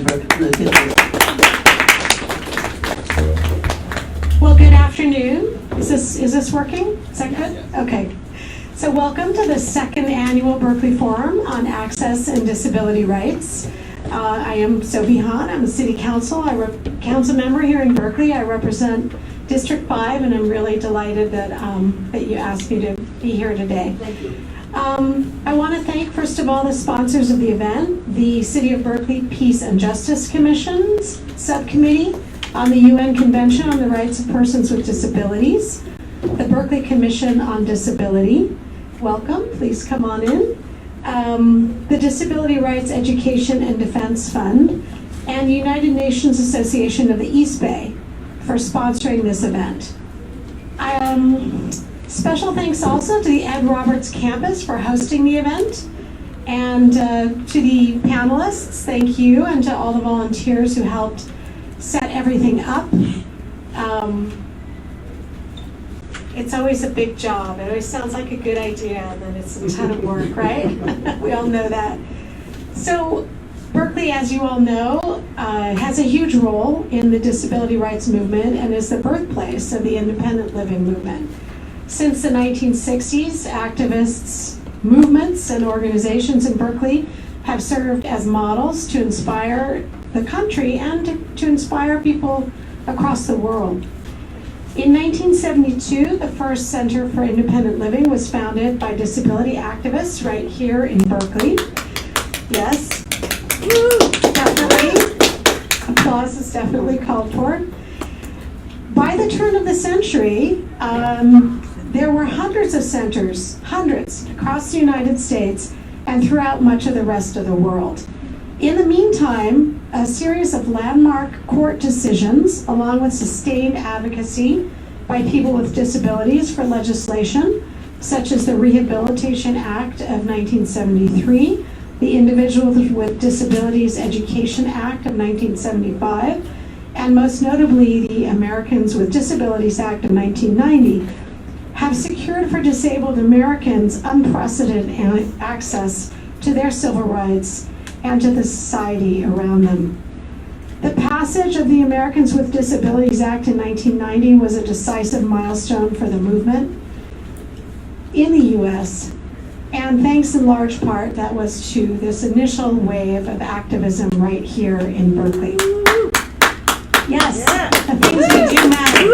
Well, good afternoon. Is this working? Is that good? Okay. So welcome to the second annual Berkeley Forum on Access and Disability Rights. I am Sophie Hahn. I'm a city council. Council member here in Berkeley. I represent District 5, and I'm really delighted that you asked me to be here today. Thank you. I want to thank, first of all, the sponsors of the event, the City of Berkeley Peace and Justice Commission's Subcommittee on the UN Convention on the Rights of Persons with Disabilities, the Berkeley Commission on Disability. Welcome, please come on in. The Disability Rights Education and Defense Fund, and the United Nations Association of the East Bay for sponsoring this event. Special thanks also to the Ed Roberts campus for hosting the event, and to the panelists, thank you, and to all the volunteers who helped set everything up. It's always a big job. It always sounds like a good idea, and then it's a ton of work, right? We all know that. So Berkeley, as you all know, has a huge role in the disability rights movement and is the birthplace of the independent living movement. Since the 1960s, activists, movements, and organizations in Berkeley have served as models to inspire the country and to inspire people across the world. In 1972, the first Center for Independent Living was founded by disability activists right here in Berkeley. Yes, definitely. Applause is definitely called for. By the turn of the century, there were hundreds of centers, hundreds, across the United States and throughout much of the rest of the world. In the meantime, a series of landmark court decisions, along with sustained advocacy by people with disabilities for legislation, such as the Rehabilitation Act of 1973, the Individuals with Disabilities Education Act of 1975, and most notably the Americans with Disabilities Act of 1990, have secured for disabled Americans unprecedented access to their civil rights and to the society around them. The passage of the Americans with Disabilities Act in 1990 was a decisive milestone for the movement in the U.S., and thanks in large part that was to this initial wave of activism right here in Berkeley. Yes, yeah. The things we do matter.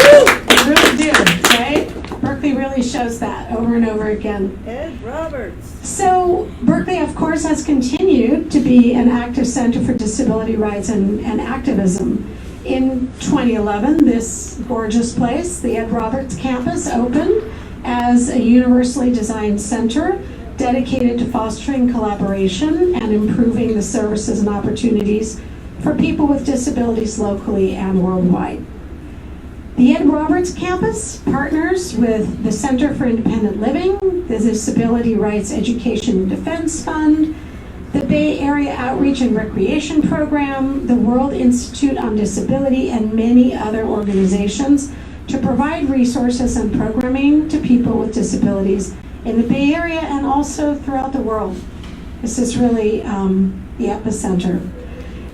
They really do, right? Berkeley really shows that over and over again. Ed Roberts. So Berkeley, of course, has continued to be an active center for disability rights and activism. In 2011, this gorgeous place, the Ed Roberts campus, opened as a universally designed center dedicated to fostering collaboration and improving the services and opportunities for people with disabilities locally and worldwide. The Ed Roberts campus partners with the Center for Independent Living, the Disability Rights Education and Defense Fund, the Bay Area Outreach and Recreation Program, the World Institute on Disability, and many other organizations to provide resources and programming to people with disabilities in the Bay Area and also throughout the world. This is really the epicenter.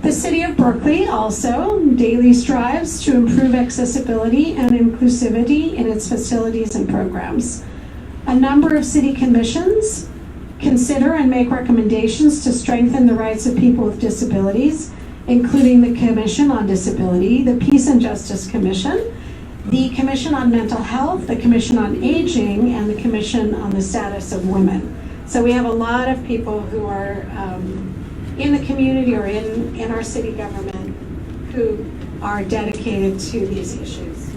The City of Berkeley also daily strives to improve accessibility and inclusivity in its facilities and programs. A number of city commissions consider and make recommendations to strengthen the rights of people with disabilities, including the Commission on Disability, the Peace and Justice Commission, the Commission on Mental Health, the Commission on Aging, and the Commission on the Status of Women. So we have a lot of people who are in the community or in our city government who are dedicated to these issues.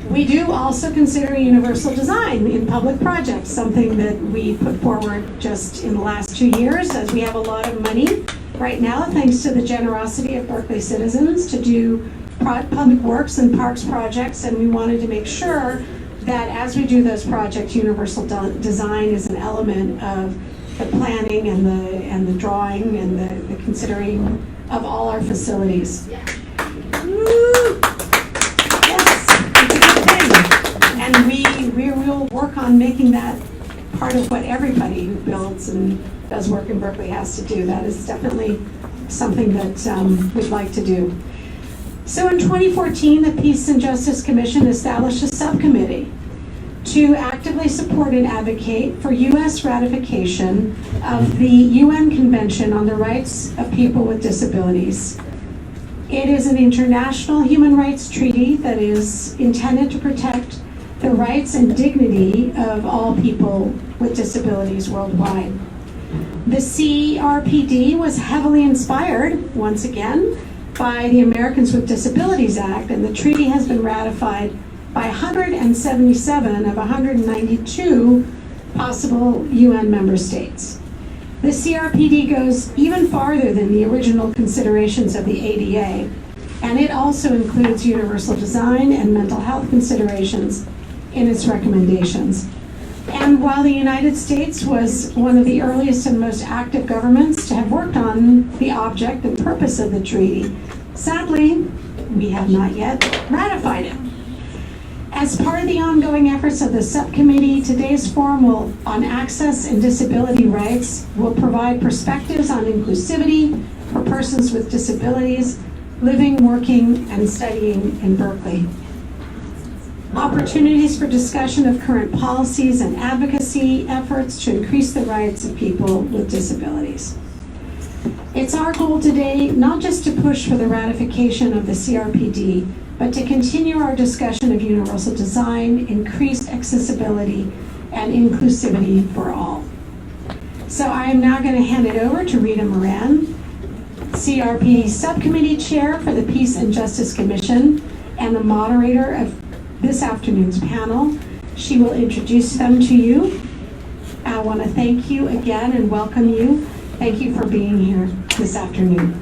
We do also consider universal design in public projects, something that we put forward just in the last 2 years, as we have a lot of money right now, thanks to the generosity of Berkeley citizens, to do public works and parks projects, and we wanted to make sure that as we do those projects, universal design is an element of the planning and the drawing and the considering of all our facilities. Yeah. Yes, it's a good thing. And we will work on making that part of what everybody who builds and does work in Berkeley has to do. That is definitely something that we'd like to do. So in 2014, the Peace and Justice Commission established a subcommittee to actively support and advocate for U.S. ratification of the UN Convention on the Rights of People with Disabilities. It is an international human rights treaty that is intended to protect the rights and dignity of all people with disabilities worldwide. The CPRD was heavily inspired, once again, by the Americans with Disabilities Act, and the treaty has been ratified by 177 of 192 possible UN member states. The CPRD goes even farther than the original considerations of the ADA, and it also includes universal design and mental health considerations in its recommendations. And while the United States was one of the earliest and most active governments to have worked on the object and purpose of the treaty, sadly, we have not yet ratified it. As part of the ongoing efforts of the subcommittee, today's forum on access and disability rights will provide perspectives on inclusivity for persons with disabilities living, working, and studying in Berkeley. Opportunities for discussion of current policies and advocacy efforts to increase the rights of people with disabilities. It's our goal today not just to push for the ratification of the CPRD, but to continue our discussion of universal design, increased accessibility, and inclusivity for all. So I am now going to hand it over to Rita Moran, CPRD Subcommittee Chair for the Peace and Justice Commission and the moderator of this afternoon's panel. She will introduce them to you. I want to thank you again and welcome you. Thank you for being here this afternoon.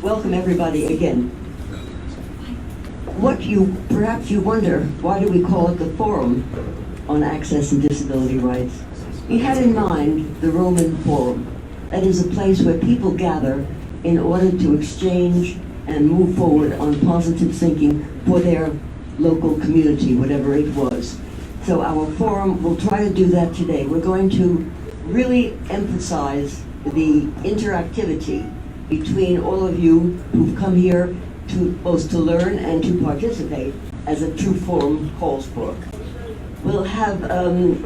Welcome everybody again. Perhaps you wonder, why do we call it the Forum on Access and Disability Rights? We had in mind the Roman Forum. That is a place where people gather in order to exchange and move forward on positive thinking for their local community, whatever it was. So our forum will try to do that today. We're going to really emphasize the interactivity between all of you who've come here to both to learn and to participate, as a true forum calls for. We'll have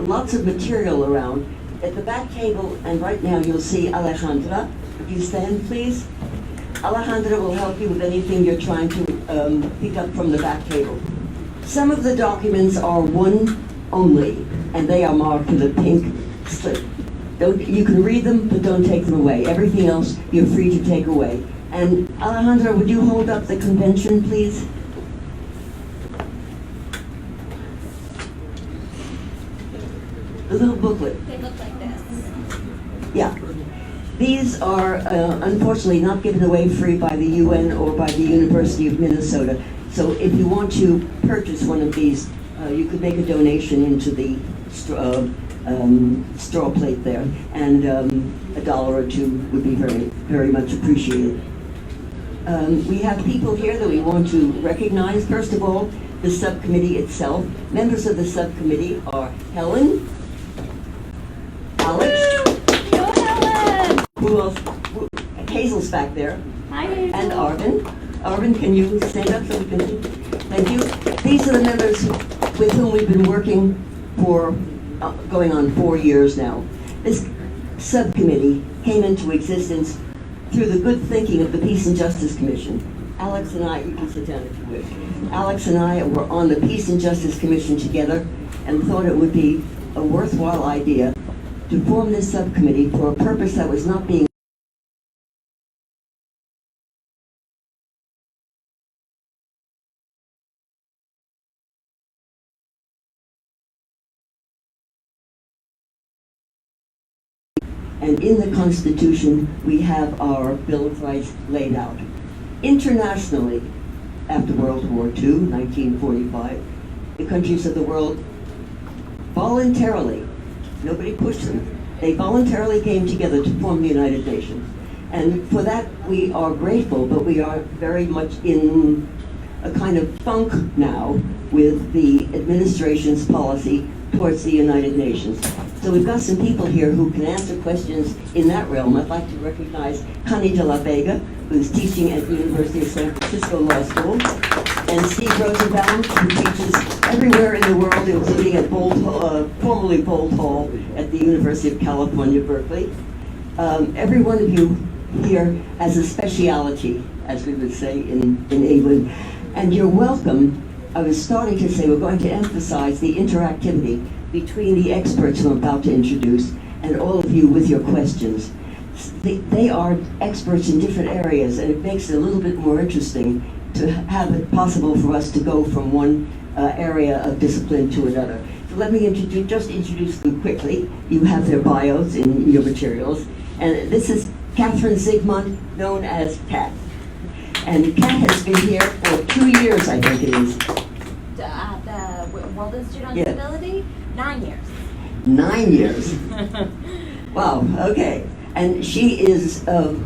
lots of material around. At the back table, and right now you'll see Alejandra. If you stand, please. Alejandra will help you with anything you're trying to pick up from the back table. Some of the documents are one only, and they are marked with a pink slip. You can read them, but don't take them away. Everything else, you're free to take away. And Alejandra, would you hold up the convention, please? The little booklet. They look like this. Yeah. These are unfortunately not given away free by the UN or by the University of Minnesota. So if you want to purchase one of these, you could make a donation into the straw plate there, and $1 or $2 would be very, very much appreciated. We have people here that we want to recognize. First of all, the subcommittee itself. Members of the subcommittee are Helen, Alex, who else? Hazel's back there. Hi, Hazel. And Arvin. Arvin, can you stand up so we can see? Thank you. These are the members with whom we've been working for going on 4 years now. This subcommittee came into existence through the good thinking of the Peace and Justice Commission. Alex and I, you can sit down if you wish. Alex and I were on the Peace and Justice Commission together and thought it would be a worthwhile idea to form this subcommittee for a purpose that was not being and in the Constitution we have our Bill of Rights laid out. Internationally, after World War II, 1945, the countries of the world voluntarily, nobody pushed them, they voluntarily came together to form the United Nations. And for that we are grateful, but we are very much in a kind of funk now with the administration's policy towards the United Nations. So we've got some people here who can answer questions in that realm. I'd like to recognize Connie de la Vega, who's teaching at the University of San Francisco Law School, and Steve Rosenbaum, who teaches everywhere in the world, including at formerly Bolt Hall at the University of California, Berkeley. Every one of you here has a speciality, as we would say in England, and you're welcome. I was starting to say we're going to emphasize the interactivity between the experts who I'm about to introduce and all of you with your questions. They are experts in different areas, and it makes it a little bit more interesting to have it possible for us to go from one area of discipline to another. So let me just introduce them quickly. You have their bios in your materials. And this is Catherine Zygmunt, known as Kat. And Kat has been here for 2 years, I think it is. The World Institute on Disability? 9 years. 9 years. Wow, okay. And she is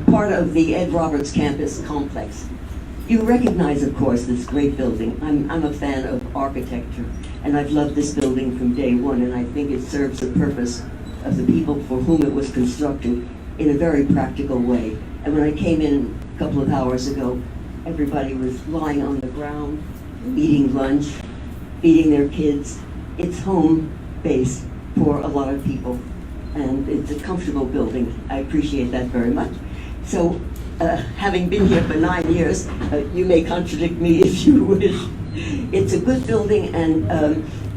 part of the Ed Roberts campus complex. You recognize, of course, this great building. I'm a fan of architecture, and I've loved this building from day one, and I think it serves the purpose of the people for whom it was constructed in a very practical way. And when I came in a couple of hours ago, everybody was lying on the ground, eating lunch, feeding their kids. It's home base for a lot of people, and it's a comfortable building. I appreciate that very much. So, having been here for 9 years, you may contradict me if you wish. It's a good building, and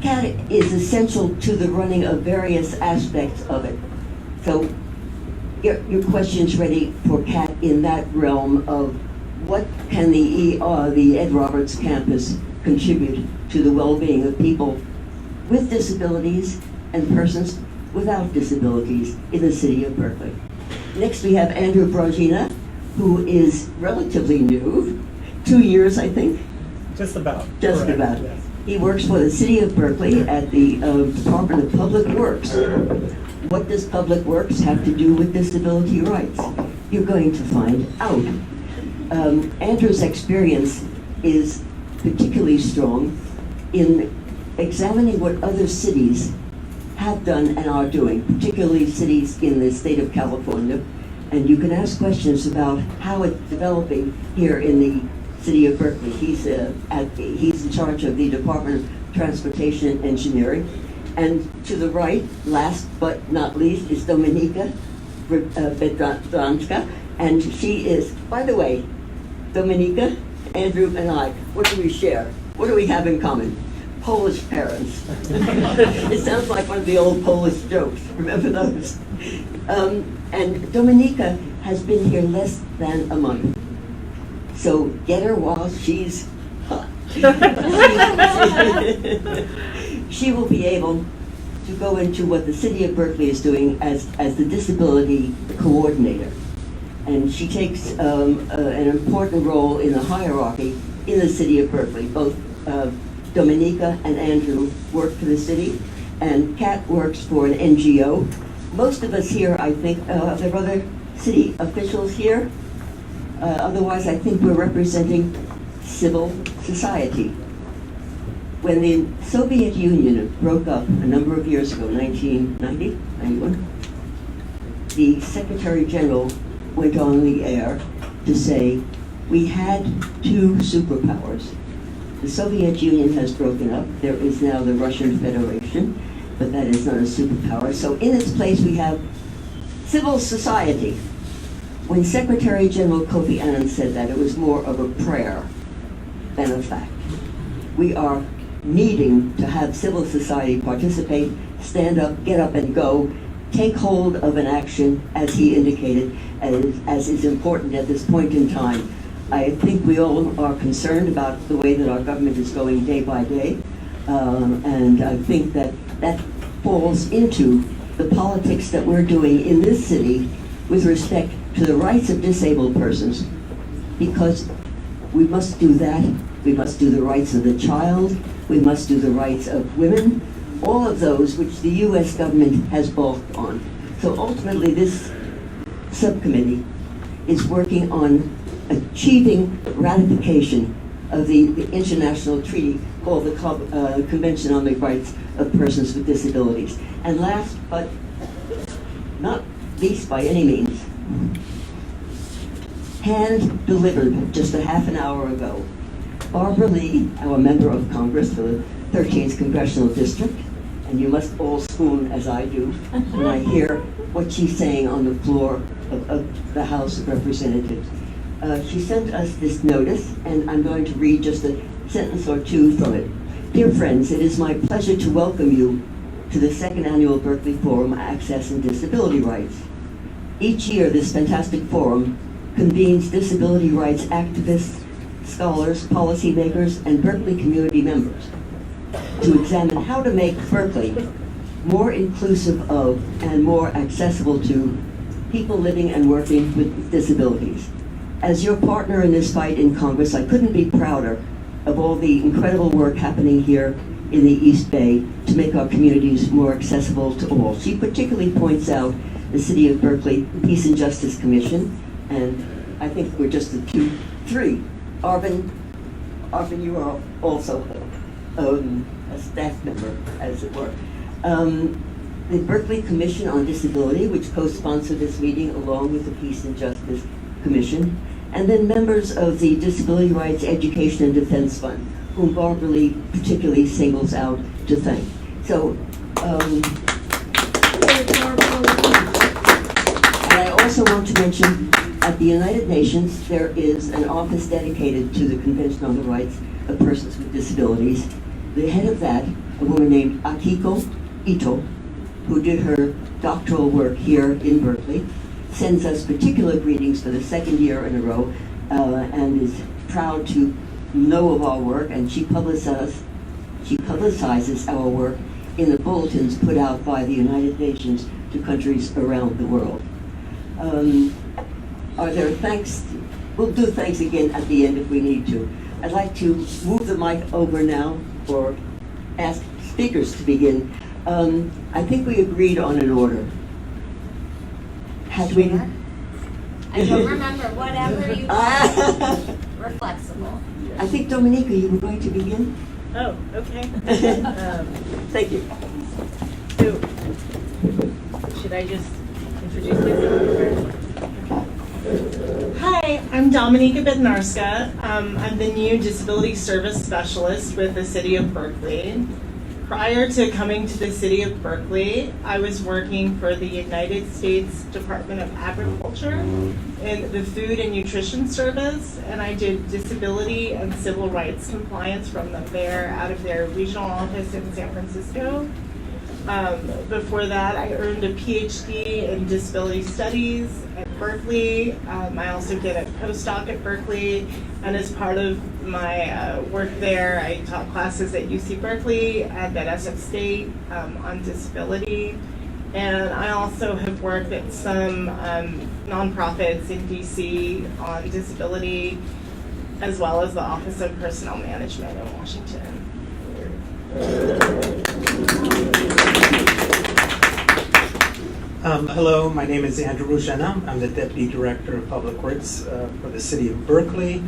CAT is essential to the running of various aspects of it. So, your question's ready for CAT in that realm of what can the Ed Roberts campus contribute to the well-being of people with disabilities and persons without disabilities in the city of Berkeley. Next we have Andrew Brogina, who is relatively new, 2 years I think. Just about. Just Correct. about. Yes. He works for the city of Berkeley at the Department of Public Works. What does Public Works have to do with disability rights? You're going to find out. Andrew's experience is particularly strong in examining what other cities have done and are doing, particularly cities in the state of California. And you can ask questions about how it's developing here in the city of Berkeley. He's in charge of the Department of Transportation and Engineering. And to the right, last but not least, is Dominika Bedranska. And she is, by the way, Dominika, Andrew, and I, what do we share? What do we have in common? Polish parents. It sounds like one of the old Polish jokes. Remember those? And Dominika has been here less than a month. So get her while she's hot. She will be able to go into what the city of Berkeley is doing as the disability coordinator. And she takes an important role in the hierarchy in the city of Berkeley. Both Dominika and Andrew work for the city, and Kat works for an NGO. Most of us here, I think, are there other city officials here? Otherwise, I think we're representing civil society. When the Soviet Union broke up a number of years ago, 1990, 91, the Secretary General went on the air to say, we had two superpowers. The Soviet Union has broken up. There is now the Russian Federation, but that is not a superpower. So in its place we have civil society. When Secretary General Kofi Annan said that, it was more of a prayer than a fact. We are needing to have civil society participate, stand up, get up and go, take hold of an action, as he indicated, as is important at this point in time. I think we all are concerned about the way that our government is going day by day, and I think that that falls into the politics that we're doing in this city with respect to the rights of disabled persons, because we must do that. We must do the rights of the child. We must do the rights of women, all of those which the U.S. government has balked on. So ultimately this subcommittee is working on achieving ratification of the international treaty called the Convention on the Rights of Persons with Disabilities. And last but not least by any means, hand-delivered just a half an hour ago, Barbara Lee, our member of Congress for the 13th Congressional District, and you must all swoon as I do when I hear what she's saying on the floor of the House of Representatives. She sent us this notice, and I'm going to read just a sentence or two from it. Dear friends, it is my pleasure to welcome you to the second annual Berkeley Forum on Access and Disability Rights. Each year, this fantastic forum convenes disability rights activists, scholars, policymakers, and Berkeley community members to examine how to make Berkeley more inclusive of and more accessible to people living and working with disabilities. As your partner in this fight in Congress, I couldn't be prouder of all the incredible work happening here in the East Bay to make our communities more accessible to all. She particularly points out the City of Berkeley Peace and Justice Commission, and I think we're just three. Arvin, you are also a staff member, as it were. The Berkeley Commission on Disability, which co-sponsored this meeting along with the Peace and Justice Commission, and then members of the Disability Rights Education and Defense Fund, whom Barbara Lee particularly singles out to thank. So, and I also want to mention, at the United Nations, there is an office dedicated to the Convention on the Rights of Persons with Disabilities. The head of that, a woman named Akiko Ito, who did her doctoral work here in Berkeley, sends us particular greetings for the second year in a row, and is proud to know of our work, and she publicizes our work in the bulletins put out by the United Nations to countries around the world. Are there thanks? We'll do thanks again at the end if we need to. I'd like to move the mic over now, or ask speakers to begin. I think we agreed on an order. Had we? I don't remember, whatever you want. We're flexible. I think, Dominica, you were going to begin? Oh, okay. Thank you. So, should I just introduce myself? Hi, I'm Dominika Bednarska. I'm the new Disability Service Specialist with the City of Berkeley. Prior to coming to the City of Berkeley, I was working for the United States Department of Agriculture in the Food and Nutrition Service, and I did disability and civil rights compliance from them there out of their regional office in San Francisco. Before that, I earned a PhD in disability studies at Berkeley. I also did a postdoc at Berkeley, and as part of my work there, I taught classes at UC Berkeley and at SF State on disability. And I also have worked at some nonprofits in DC on disability, as well as the Office of Personnel Management in Washington. Hello, my name is Andrew Rugena. I'm the Deputy Director of Public Works for the City of Berkeley.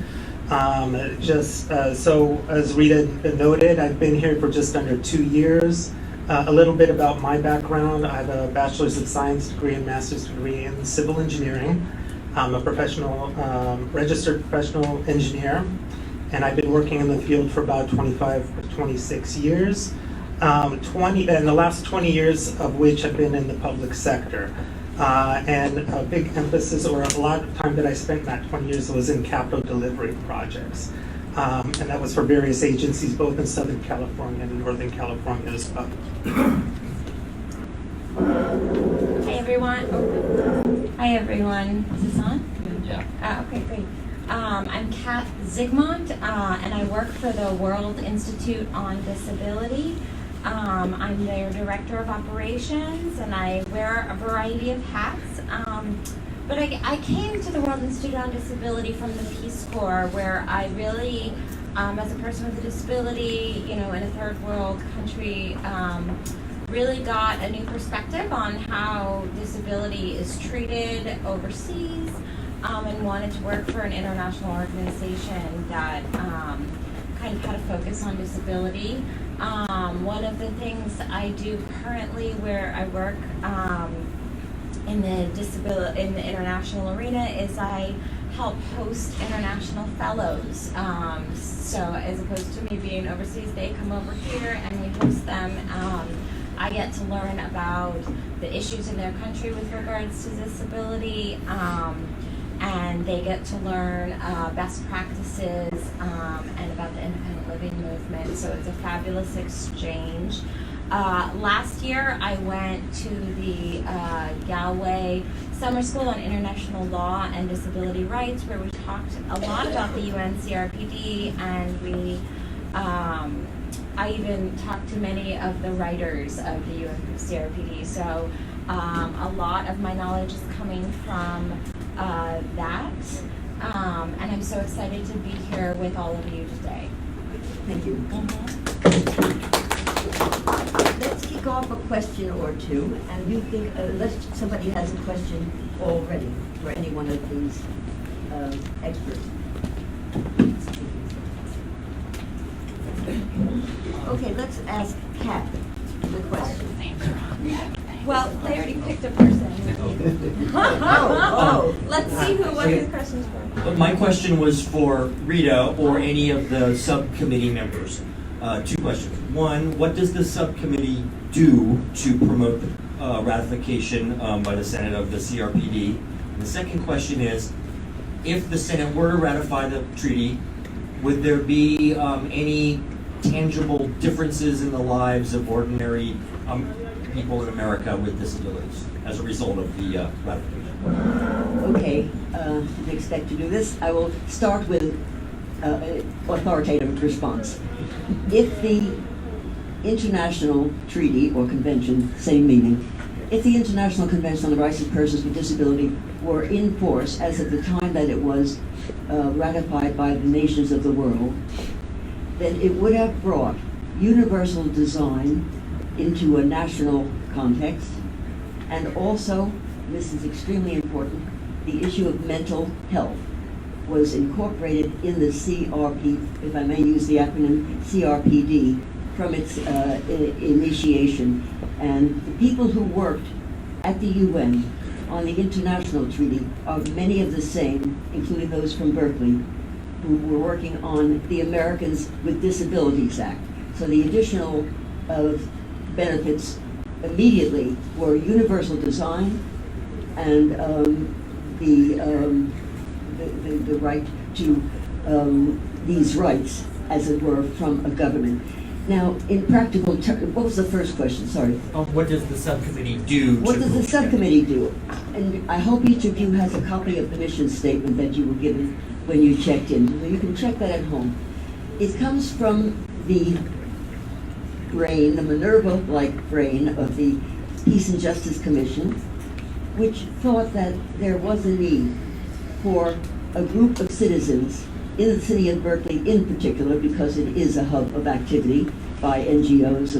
So as Rita noted, I've been here for just under 2 years. A little bit about my background. I have a Bachelor's of Science degree and Master's degree in Civil Engineering. I'm a professional, registered professional engineer, and I've been working in the field for about 25 or 26 years. And the last 20 years of which have been in the public sector. And a big emphasis, or a lot of time that I spent in that 20 years was in capital delivery projects. And that was for various agencies, both in Southern California and Northern California as well. Hey everyone. Hi everyone. Is this on? Yeah. Okay, great. I'm Kat Zygmunt, and I work for the World Institute on Disability. I'm their Director of Operations, and I wear a variety of hats. But I came to the World Institute on Disability from the Peace Corps, where I really, as a person with a disability, in a third world country, really got a new perspective on how disability is treated overseas, and wanted to work for an international organization that kind of had a focus on disability. One of the things I do currently, where I work in the international arena, is I help host international fellows. So as opposed to me being overseas, they come over here and we host them. I get to learn about the issues in their country with regards to disability, and they get to learn best practices and about the independent living movement. So it's a fabulous exchange. Last year, I went to the Galway Summer School on International Law and Disability Rights, where we talked a lot about the UN CRPD, and I even talked to many of the writers of the UN CRPD. So a lot of my knowledge is coming from that, and I'm so excited to be here with all of you today. Thank you. Let's kick off a question or two, and you think, unless somebody has a question already for any one of these experts. Okay, let's ask Kat the question. Well, they already picked a person. Let's see what his questions were. My question was for Rita or any of the subcommittee members. Two questions. One, what does the subcommittee do to promote ratification by the Senate of the CRPD? And the second question is, if the Senate were to ratify the treaty, would there be any tangible differences in the lives of ordinary people in America with disabilities as a result of the ratification? Okay, I expect to do this. I will start with authoritative response. If the international treaty or convention, same meaning, if the International Convention on the Rights of Persons with Disability were in force as of the time that it was ratified by the nations of the world, then it would have brought universal design into a national context, and also, this is extremely important, the issue of mental health was incorporated in the CRP, if I may use the acronym CRPD, from its initiation. And the people who worked at the UN on the international treaty are many of the same, including those from Berkeley, who were working on the Americans with Disabilities Act. So the additional benefits immediately were universal design and the right to these rights, as it were, from a government. Now, in practical terms, what was the first question? Sorry. What does the subcommittee do? What does the subcommittee do? And I hope each of you has a copy of the mission statement that you were given when you checked in. So you can check that at home. It comes from the brain, the Minerva-like brain of the Peace and Justice Commission, which thought that there was a need for a group of citizens in the city of Berkeley in particular, because it is a hub of activity by NGOs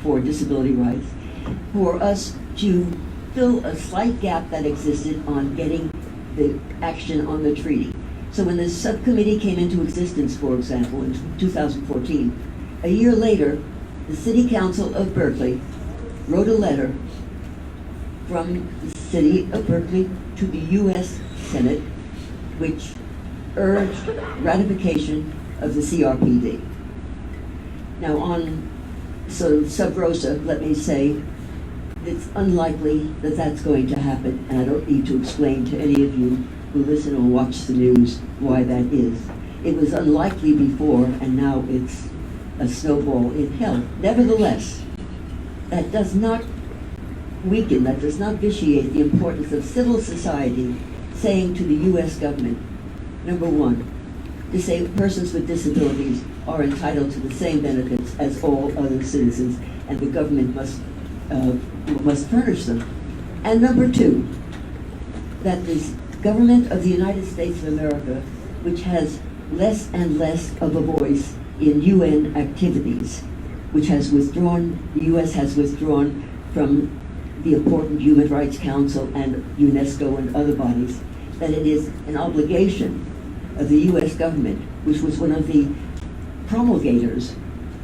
for disability rights, for us to fill a slight gap that existed on getting the action on the treaty. So when the subcommittee came into existence, for example, in 2014, a year later, the City Council of Berkeley wrote a letter from the City of Berkeley to the U.S. Senate, which urged ratification of the CRPD. Now, on sort of sub rosa, let me say, it's unlikely that that's going to happen, and I don't need to explain to any of you who listen or watch the news why that is. It was unlikely before, and now it's a snowball in hell. Nevertheless, that does not weaken, that does not vitiate the importance of civil society saying to the U.S. government, number one, persons with disabilities are entitled to the same benefits as all other citizens, and the government must furnish them. And number two, that the government of the United States of America, which has less and less of a voice in UN activities, which has withdrawn, the U.S. has withdrawn from the important Human Rights Council and UNESCO and other bodies, that it is an obligation of the U.S. government, which was one of the promulgators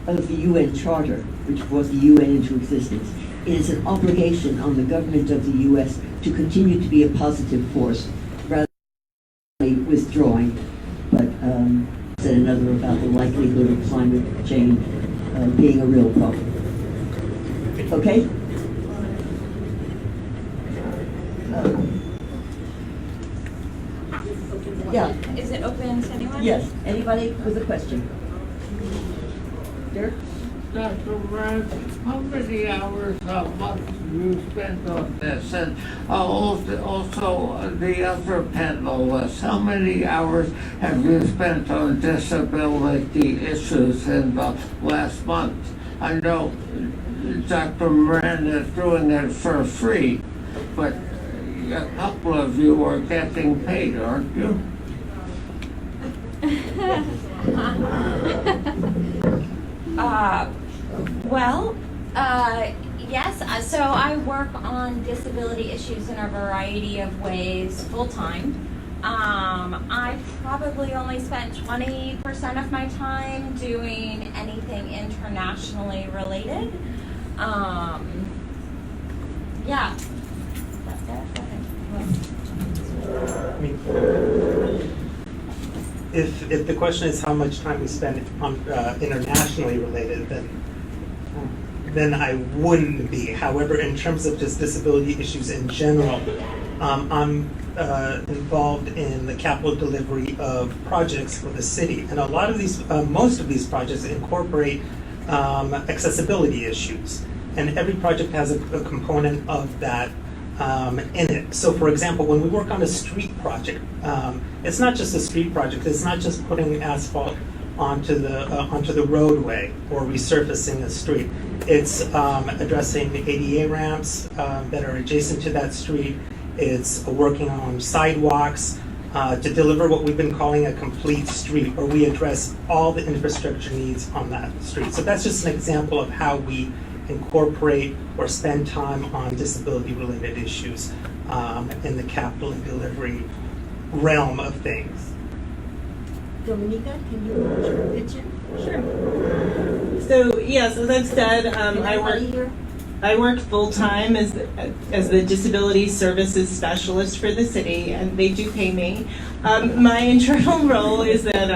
of the UN Charter, which brought the UN into existence. It is an obligation on the government of the U.S. to continue to be a positive force rather than withdrawing. But said another about the likelihood of climate change being a real problem. Okay? Yeah. Is it open to anyone? Yes. Anybody with a question? Derek? Dr. Ryan, how many hours a month do you spend on this? And also the other panelists, how many hours have you spent on disability issues in the last month? I know Dr. Moran is doing it for free, but a couple of you are getting paid, aren't you? Yes. So I work on disability issues in a variety of ways full time. I probably only spent 20% of my time doing anything internationally related. Yeah. That's it. Go ahead. I mean, if the question is how much time we spend on internationally related, then I wouldn't be. However, in terms of just disability issues in general, I'm involved in the capital delivery of projects for the city, and a lot of these, most of these projects incorporate accessibility issues, and every project has a component of that in it. So, for example, when we work on a street project, it's not just a street project. It's not just putting asphalt onto the roadway or resurfacing a street. It's addressing the ADA ramps that are adjacent to that street. It's working on sidewalks to deliver what we've been calling a complete street, where we address all the infrastructure needs on that street. So that's just an example of how we incorporate or spend time on disability-related issues in the capital and delivery realm of things. Dominica, can you pitch in? Sure. So yes, as I've said, I work full time as the disability services specialist for the city, and they do pay me. My internal role is that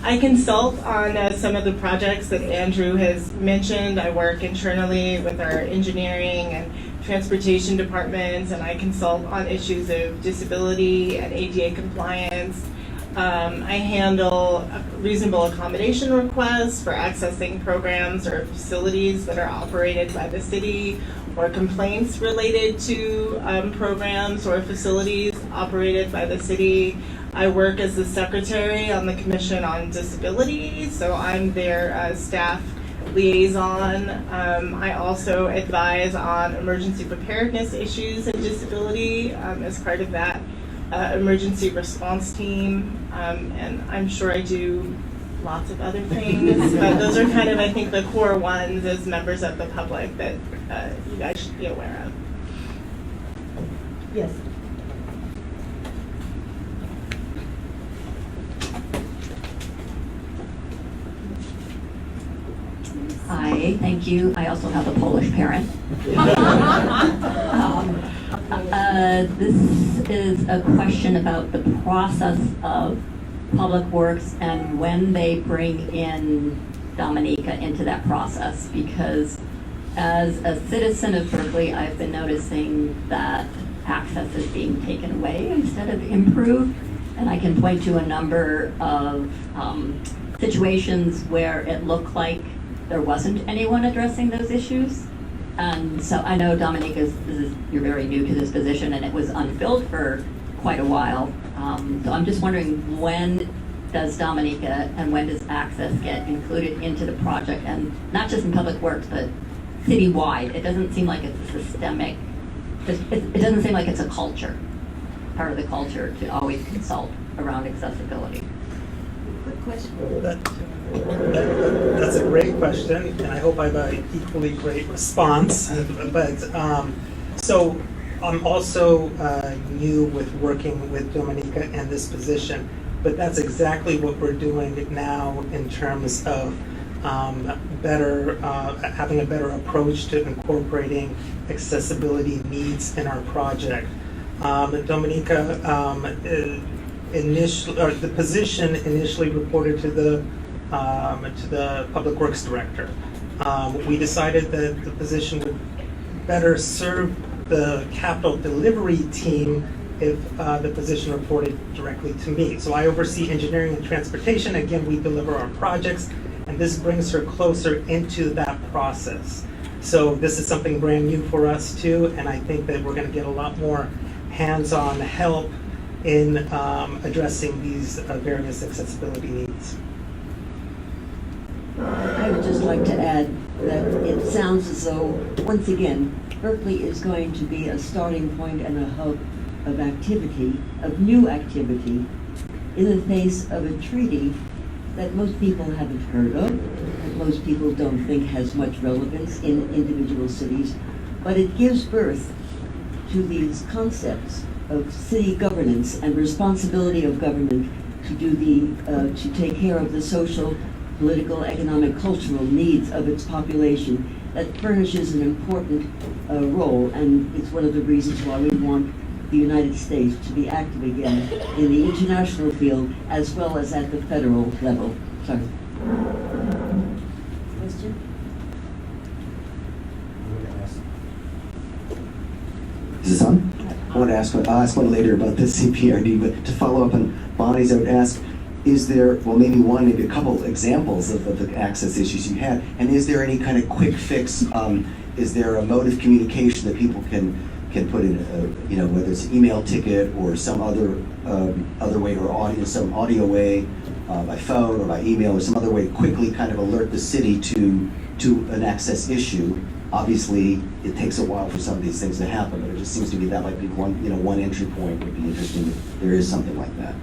I consult on some of the projects that Andrew has mentioned. I work internally with our engineering and transportation departments, and I consult on issues of disability and ADA compliance. I handle reasonable accommodation requests for accessing programs or facilities that are operated by the city, or complaints related to programs or facilities operated by the city. I work as the secretary on the Commission on Disability, so I'm their staff liaison. I also advise on emergency preparedness issues and disability as part of that emergency response team, and I'm sure I do lots of other things, but those are kind of, I think, the core ones as members of the public that you guys should be aware of. Yes. Hi, thank you. I also have a Polish parent. This is a question about the process of Public Works and when they bring in Dominica into that process, because as a citizen of Berkeley, I've been noticing that access is being taken away instead of improved, and I can point to a number of situations where it looked like there wasn't anyone addressing those issues. And so I know Dominica, you're very new to this position, and it was unfilled for quite a while. So I'm just wondering, when does Dominica and when does access get included into the project? And not just in Public Works, but citywide. It doesn't seem like it's a systemic, it doesn't seem like it's a culture, part of the culture to always consult around accessibility. Quick question. That's a great question, and I hope I have an equally great response. But so I'm also new with working with Dominica and this position, but that's exactly what we're doing now in terms of having a better approach to incorporating accessibility needs in our project. Dominica, the position initially reported to the Public Works Director. We decided that the position would better serve the capital delivery team if the position reported directly to me. So I oversee engineering and transportation. Again, we deliver our projects, and this brings her closer into that process. So this is something brand new for us too, and I think that we're going to get a lot more hands-on help in addressing these various accessibility needs. I would just like to add that it sounds as though, once again, Berkeley is going to be a starting point and a hub of activity, of new activity, in the face of a treaty that most people haven't heard of, that most people don't think has much relevance in individual cities, but it gives birth to these concepts of city governance and responsibility of government to to take care of the social, political, economic, cultural needs of its population. That furnishes an important role, and it's one of the reasons why we want the United States to be active again in the international field as well as at the federal level. Sorry. Question? Is this on? I'll ask one later about the CPRD, but to follow up on Bonnie's, I would ask, is there, well, maybe a couple examples of the access issues you had, and is there any kind of quick fix? Is there a mode of communication that people can put in, whether it's an email ticket or some other way, or some audio way, by phone or by email, or some other way to quickly kind of alert the city to an access issue? Obviously, it takes a while for some of these things to happen, but it just seems to me that might be one entry point. Would be interesting if there is something like that.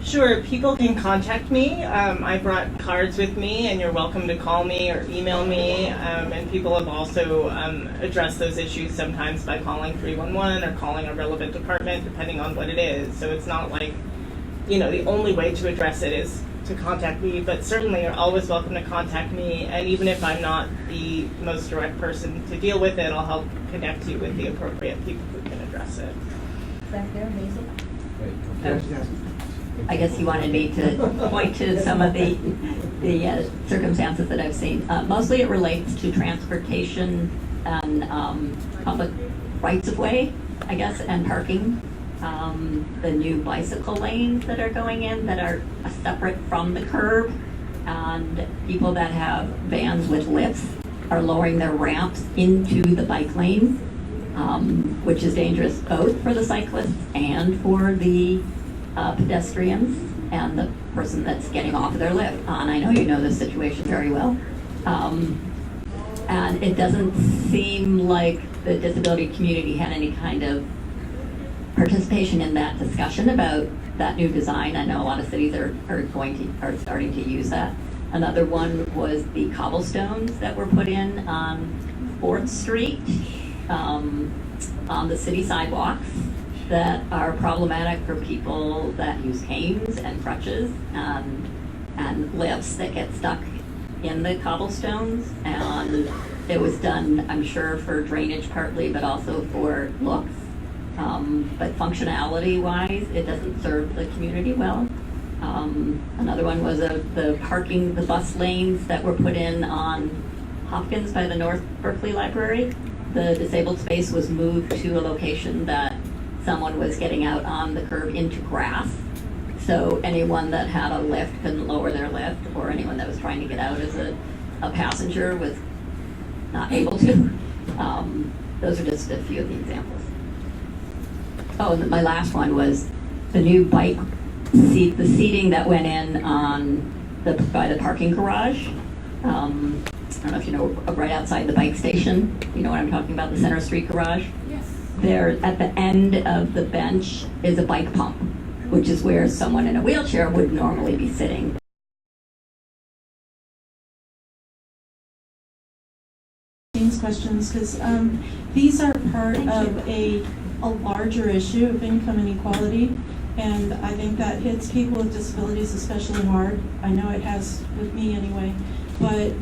Sure, people can contact me. I brought cards with me, and you're welcome to call me or email me. And people have also addressed those issues sometimes by calling 311 or calling a relevant department, depending on what it is. So it's not like, the only way to address it is to contact me, but certainly you're always welcome to contact me. And even if I'm not the most direct person to deal with it, I'll help connect you with the appropriate people who can address it. Back there, Hazel. I guess you wanted me to point to some of the circumstances that I've seen. Mostly it relates to transportation and public rights of way, I guess, and parking. The new bicycle lanes that are going in that are separate from the curb, and people that have vans with lifts are lowering their ramps into the bike lanes, which is dangerous both for the cyclists and for the pedestrians and the person that's getting off of their lift. And I know you know this situation very well. And it doesn't seem like the disability community had any kind of participation in that discussion about that new design. I know a lot of cities are starting to use that. Another one was the cobblestones that were put in on 4th Street on the city sidewalks that are problematic for people that use canes and crutches and lifts that get stuck in the cobblestones. And it was done, I'm sure, for drainage partly, but also for looks. But functionality-wise, it doesn't serve the community well. Another one was the bus lanes that were put in on Hopkins by the North Berkeley Library. The disabled space was moved to a location that someone was getting out on the curb into grass. So anyone that had a lift couldn't lower their lift, or anyone that was trying to get out as a passenger was not able to. Those are just a few of the examples. Oh, and my last one was the new bike seat, the seating that went in by the parking garage. I don't know if you know, right outside the bike station. You know what I'm talking about, the Center Street garage? Yes. There, at the end of the bench is a bike pump, which is where someone in a wheelchair would normally be sitting. questions, because these are part of a larger issue of income inequality, and I think that hits people with disabilities especially hard. I know it has with me anyway, but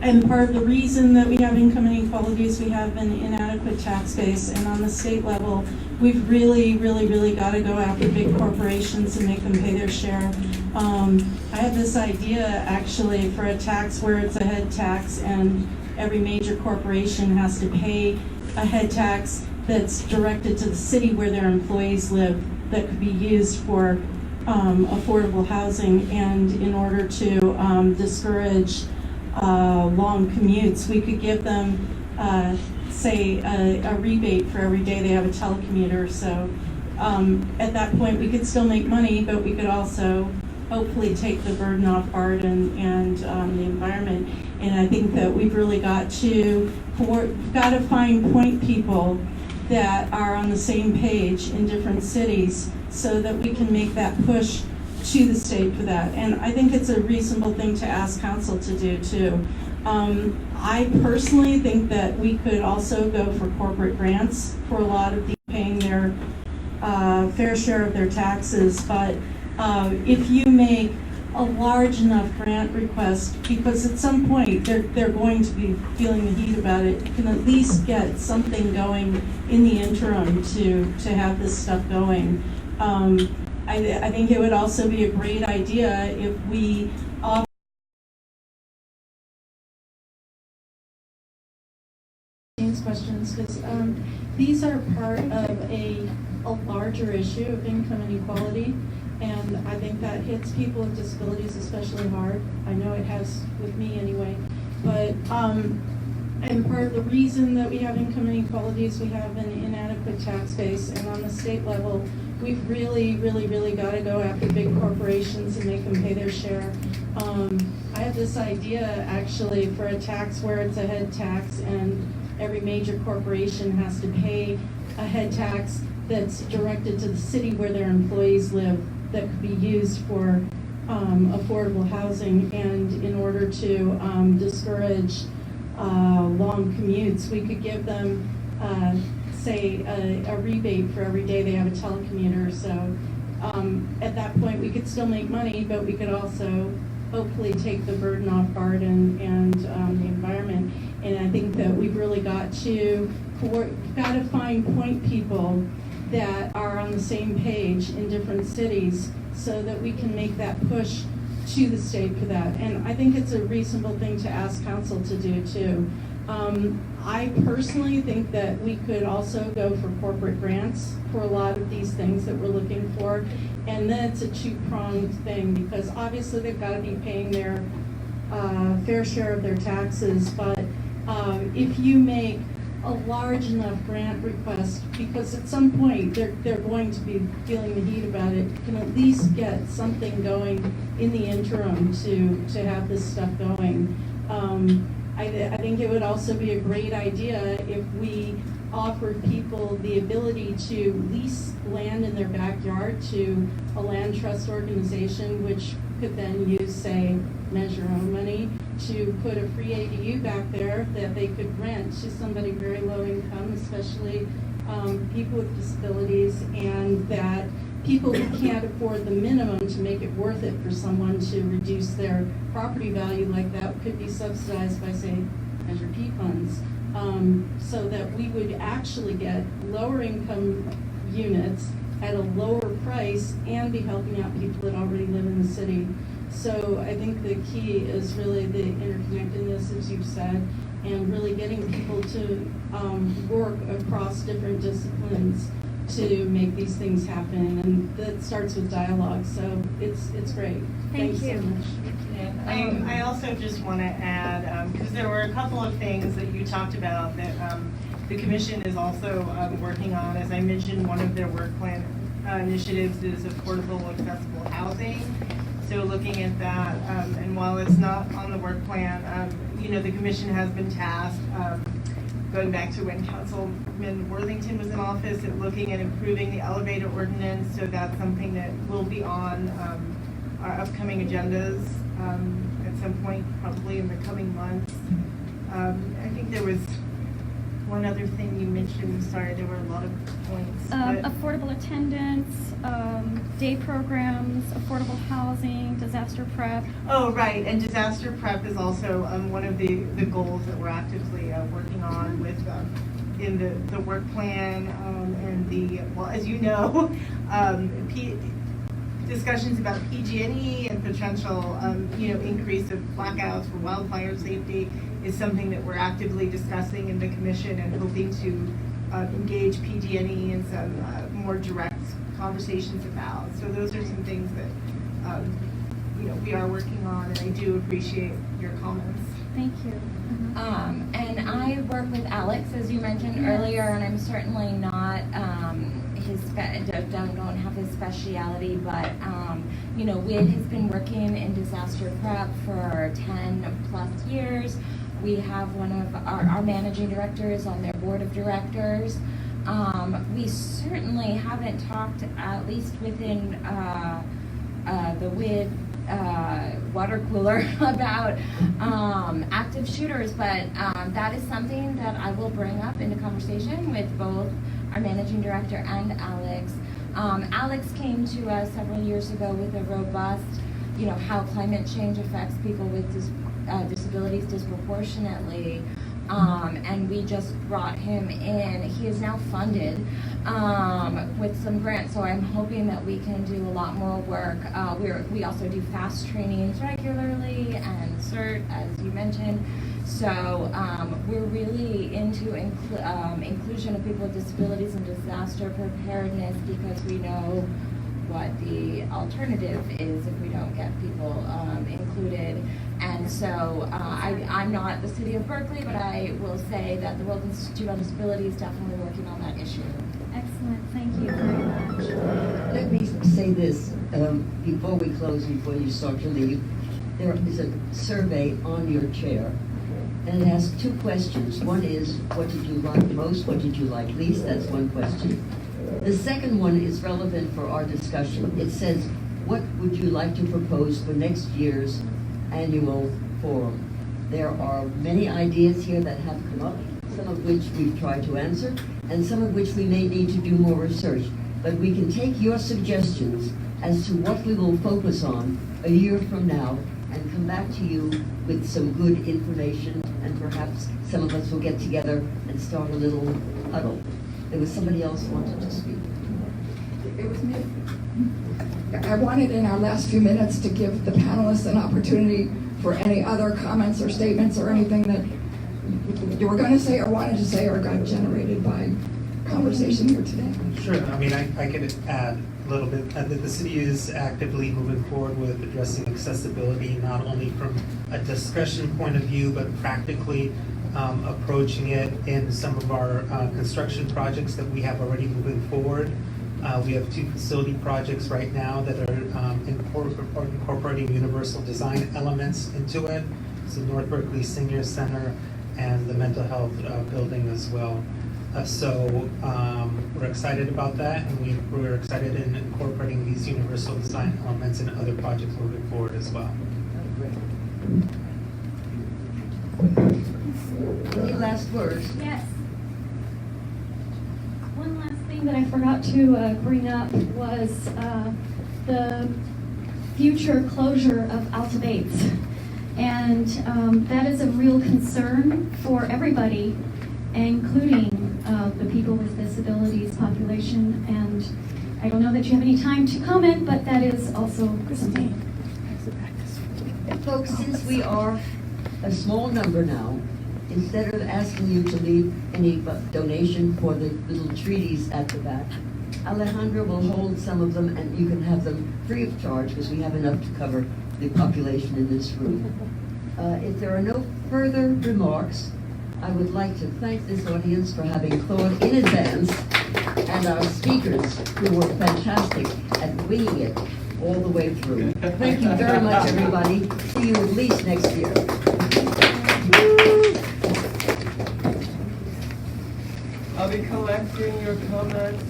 and part of the reason that we have income inequality is we have an inadequate tax base, and on the state level, we've really got to go after big corporations and make them pay their share. I have this idea actually for a tax where it's a head tax and every major corporation has to pay a head tax that's directed to the city where their employees live that could be used for affordable housing, and in order to discourage long commutes, we could give them say a rebate for every day they have a telecommuter. So at that point we could still make money, but we could also hopefully take the burden off art and the environment. And I think that we've really got to find point people that are on the same page in different cities so that we can make that push to the state for that. And I think it's a reasonable thing to ask council to do too. I personally think that we could also go for corporate grants for a lot of these paying their fair share of their taxes, but if you make a large enough grant request, because at some point they're going to be feeling the heat about it, you can at least get something going in the interim to have this stuff going. I think it would also be a great idea if we offer these questions, because these are part of a larger issue of income inequality, and I think that hits people with disabilities especially hard. I know it has with me anyway, but and part of the reason that we have income inequality is we have an inadequate tax base, and on the state level, we've really got to go after big corporations and make them pay their share. I have this idea actually for a tax where it's a head tax and every major corporation has to pay a head tax that's directed to the city where their employees live that could be used for affordable housing, and in order to discourage long commutes, we could give them say a rebate for every day they have a telecommuter. So at that point we could still make money, but we could also hopefully take the burden off art and the environment. And I think that we've really got to find point people that are on the same page in different cities so that we can make that push to the state for that. And I think it's a reasonable thing to ask council to do too. I personally think that we could also go for corporate grants for a lot of these things that we're looking for. And then it's a two-pronged thing, because obviously they've got to be paying their fair share of their taxes, but if you make a large enough grant request, because at some point they're going to be feeling the heat about it, you can at least get something going in the interim to have this stuff going. I think it would also be a great idea if we offered people the ability to lease land in their backyard to a land trust organization, which could then use, say, Measure Own money to put a free ADU back there that they could rent to somebody very low income, especially people with disabilities, and that people who can't afford the minimum to make it worth it for someone to reduce their property value like that could be subsidized by, say, Measure P funds, so that we would actually get lower income units at a lower price and be helping out people that already live in the city. So I think the key is really the interconnectedness, as you've said, and really getting people to work across different disciplines to make these things happen, and that starts with dialogue. So it's great. Thank you so much. I also just want to add, because there were a couple of things that you talked about that the commission is also working on. As I mentioned, one of their work plan initiatives is affordable, accessible housing. So looking at that, and while it's not on the work plan, the commission has been tasked, going back to when Councilman Worthington was in office, at looking at improving the elevator ordinance. So that's something that will be on our upcoming agendas at some point, probably in the coming months. I think there was one other thing you mentioned. Sorry, there were a lot of points. but- Affordable attendance, day programs, affordable housing, disaster prep. Oh, right, and disaster prep is also one of the goals that we're actively working on with in the work plan and the, well, as you know, discussions about PG&E and potential, increase of blackouts for wildfire safety is something that we're actively discussing in the commission and hoping to engage PG&E in some more direct conversations about. So those are some things that we are working on, and I do appreciate your comments. Thank you. And I work with Alex, as you mentioned earlier, and I'm certainly not don't have his speciality, but WID has been working in disaster prep for 10 plus years. We have one of our managing directors on their board of directors. We certainly haven't talked, at least within the WID water cooler, about active shooters, but that is something that I will bring up into conversation with both our managing director and Alex. Alex came to us several years ago with a robust, how climate change affects people with disabilities disproportionately. And we just brought him in. He is now funded with some grants, so I'm hoping that we can do a lot more work. We also do FAST trainings regularly and CERT, as you mentioned. So we're really into inclusion of people with disabilities and disaster preparedness, because we know what the alternative is if we don't get people included. And so I'm not the city of Berkeley, but I will say that the World Institute on Disability is definitely working on that issue. Excellent. Thank you very much. Let me say this before we close, before you start to leave. There is a survey on your chair, and it asks two questions. One is, what did you like most? What did you like least? That's one question. The second one is relevant for our discussion. It says, what would you like to propose for next year's annual forum? There are many ideas here that have come up, some of which we've tried to answer, and some of which we may need to do more research. But we can take your suggestions as to what we will focus on a year from now and come back to you with some good information, and perhaps some of us will get together and start a little huddle. There was somebody else who wanted to speak. It was me. I wanted in our last few minutes to give the panelists an opportunity for any other comments or statements or anything that you were going to say or wanted to say or got generated by conversation here today. Sure. I mean, I could add a little bit. The city is actively moving forward with addressing accessibility, not only from a discussion point of view, but practically approaching it in some of our construction projects that we have already moving forward. We have 2 facility projects right now that are incorporating universal design elements into it. It's the North Berkeley Senior Center and the mental health building as well. So we're excited about that, and we're excited in incorporating these universal design elements in other projects moving forward as well. Any last words? Yes. One last thing that I forgot to bring up was the future closure of Alta Bates. And that is a real concern for everybody, including the people with disabilities population. And I don't know that you have any time to comment, but that is also something. Folks, since we are a small number now, instead of asking you to leave any donation for the little treaties at the back, Alejandra will hold some of them, and you can have them free of charge, because we have enough to cover the population in this room. If there are no further remarks, I would like to thank this audience for having thought in advance, and our speakers, who were fantastic at winging it all the way through. Thank you very much, everybody. See you at least next year. I'll be collecting your comments.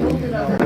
Hold it up.